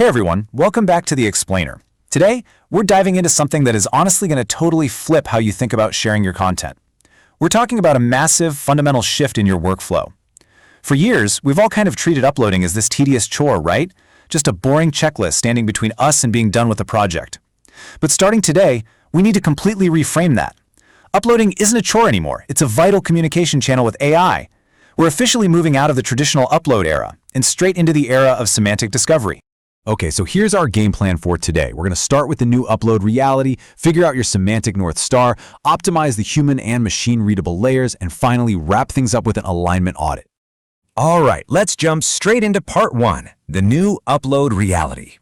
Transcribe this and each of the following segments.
Hey everyone, welcome back to The Explainer. Today, we're diving into something that is honestly going to totally flip how you think about sharing your content. We're talking about a massive, fundamental shift in your workflow. For years, we've all kind of treated uploading as this tedious chore, right? Just a boring checklist standing between us and being done with the project. But starting today, we need to completely reframe that. Uploading isn't a chore anymore. It's a vital communication channel with AI. We're officially moving out of the traditional upload era and straight into the era of semantic discovery. Okay, so here's our game plan for today. We're going to start with the new upload reality, figure out your semantic North Star, optimize the human and machine-readable layers, and finally wrap things up with an alignment audit. All right, let's jump straight into part one, the new upload reality.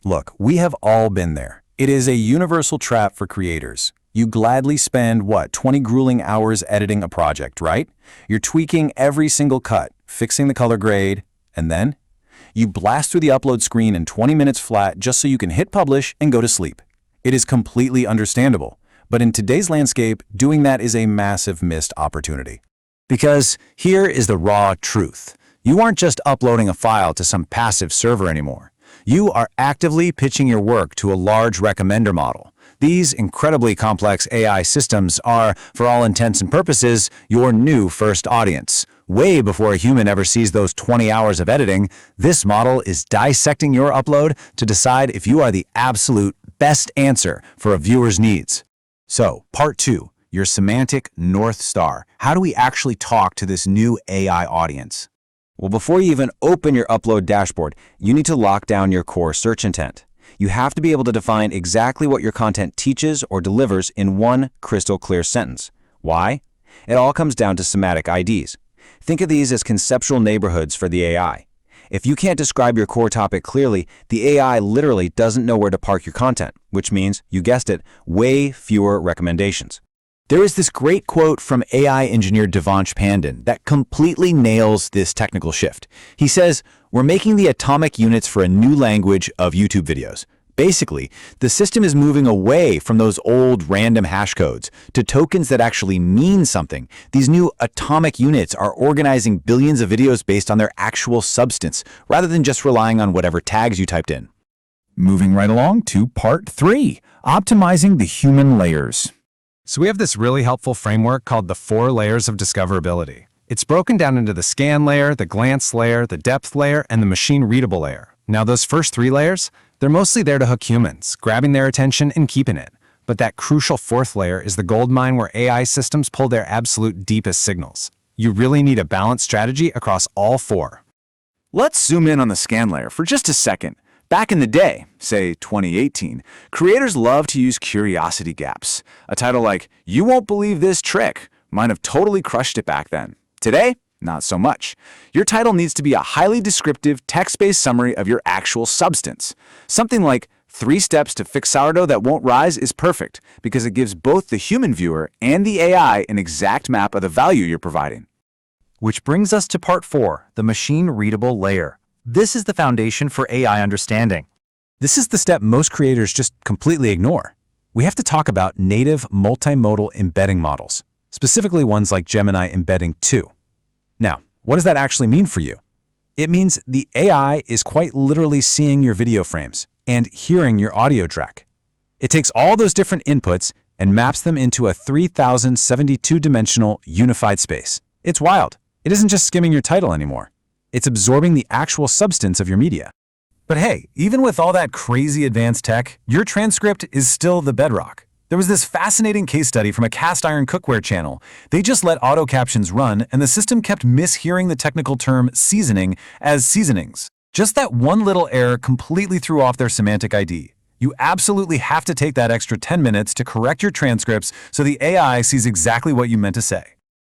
Look, we have all been there. It is a universal trap for creators. You gladly spend, 20 grueling hours editing a project, right? You're tweaking every single cut, fixing the color grade, and then you blast through the upload screen in 20 minutes flat just so you can hit publish and go to sleep. It is completely understandable, but in today's landscape, doing that is a massive missed opportunity. Because here is the raw truth. You aren't just uploading a file to some passive server anymore. You are actively pitching your work to a large recommender model. These incredibly complex AI systems are, for all intents and purposes, your new first audience. Way before a human ever sees those 20 hours of editing, this model is dissecting your upload to decide if you are the absolute best answer for a viewer's needs. So, part two, your semantic North Star. How do we actually talk to this new AI audience? Well, before you even open your upload dashboard, you need to lock down your core search intent. You have to be able to define exactly what your content teaches or delivers in one crystal clear sentence. Why? It all comes down to semantic IDs. Think of these as conceptual neighborhoods for the AI. If you can't describe your core topic clearly, the AI literally doesn't know where to park your content, which means, you guessed it, way fewer recommendations. There is this great quote from AI engineer Devansh Pandyan that completely nails this technical shift. He says, "We're making the atomic units for a new language of YouTube videos." Basically, the system is moving away from those old random hash codes to tokens that actually mean something. These new atomic units are organizing billions of videos based on their actual substance, rather than just relying on whatever tags you typed in. Moving right along to part three, optimizing the human layers. So we have this really helpful framework called the 4 layers of discoverability. It's broken down into the scan layer, the glance layer, the depth layer, and the machine-readable layer. Now those first 3 layers, they're mostly there to hook humans, grabbing their attention and keeping it. But that crucial 4th layer is the goldmine where AI systems pull their absolute deepest signals. You really need a balanced strategy across all 4. Let's zoom in on the scan layer for just a second. Back in the day, say 2018, creators loved to use curiosity gaps. A title like, "You won't believe this trick," might have totally crushed it back then. Today, not so much. Your title needs to be a highly descriptive, text-based summary of your actual substance. Something like, 3 steps to fix sourdough that won't rise is perfect, because it gives both the human viewer and the AI an exact map of the value you're providing. Which brings us to part 4, the machine-readable layer. This is the foundation for AI understanding. This is the step most creators just completely ignore. We have to talk about native multimodal embedding models, specifically ones like Gemini Embedding 2. Now, what does that actually mean for you? It means the AI is quite literally seeing your video frames and hearing your audio track. It takes all those different inputs and maps them into a 3072-dimensional unified space. It's wild. It isn't just skimming your title anymore. It's absorbing the actual substance of your media. But hey, even with all that crazy advanced tech, your transcript is still the bedrock. There was this fascinating case study from a cast iron cookware channel. They just let auto captions run, and the system kept mishearing the technical term seasoning as seasonings. Just that one little error completely threw off their semantic ID. You absolutely have to take that extra 10 minutes to correct your transcripts so the AI sees exactly what you meant to say.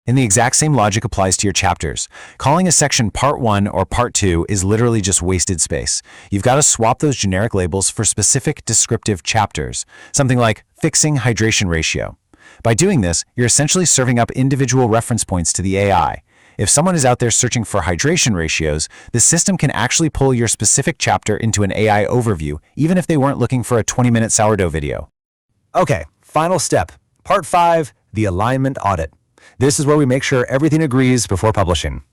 And the exact same logic applies to your chapters. Calling a section Part 1 or Part 2 is literally just wasted space. You've got to swap those generic labels for specific descriptive chapters, something like fixing hydration ratio. By doing this, you're essentially serving up individual reference points to the AI. If someone is out there searching for hydration ratios, the system can actually pull your specific chapter into an AI overview, even if they weren't looking for a 20-minute sourdough video. Okay, final step. Part 5, the alignment audit. This is where we make sure everything agrees before publishing.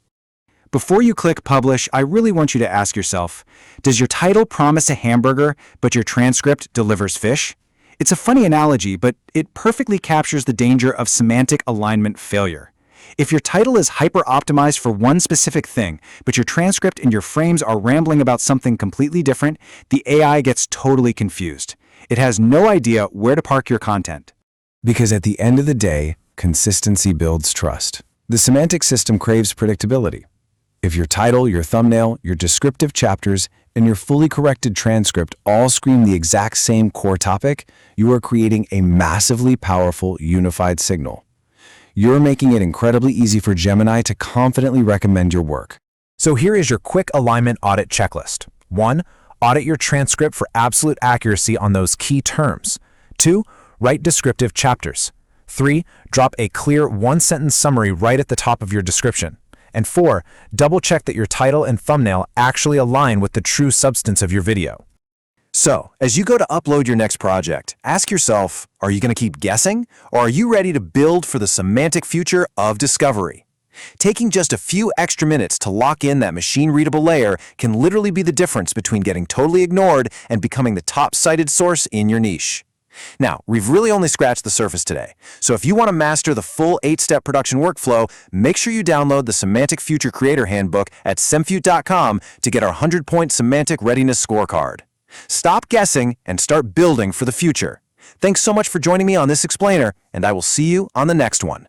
Before you click publish, I really want you to ask yourself, does your title promise a hamburger, but your transcript delivers fish? It's a funny analogy, but it perfectly captures the danger of semantic alignment failure. If your title is hyper-optimized for one specific thing, but your transcript and your frames are rambling about something completely different, the AI gets totally confused. It has no idea where to park your content. Because at the end of the day, consistency builds trust. The semantic system craves predictability. If your title, your thumbnail, your descriptive chapters, and your fully corrected transcript all scream the exact same core topic, you are creating a massively powerful unified signal. You're making it incredibly easy for Gemini to confidently recommend your work. So here is your quick alignment audit checklist. 1. Audit your transcript for absolute accuracy on those key terms. 2. Write descriptive chapters. 3. Drop a clear one-sentence summary right at the top of your description. And 4. Double-check that your title and thumbnail actually align with the true substance of your video. So, as you go to upload your next project, ask yourself, are you going to keep guessing, or are you ready to build for the semantic future of discovery? Taking just a few extra minutes to lock in that machine-readable layer can literally be the difference between getting totally ignored and becoming the top-cited source in your niche. Now, we've really only scratched the surface today, so if you want to master the full 8-step production workflow, make sure you download the Semantic Future Creator Handbook at semfute.com to get our 100-point semantic readiness scorecard. Stop guessing and start building for the future. Thanks so much for joining me on this explainer, and I will see you on the next one.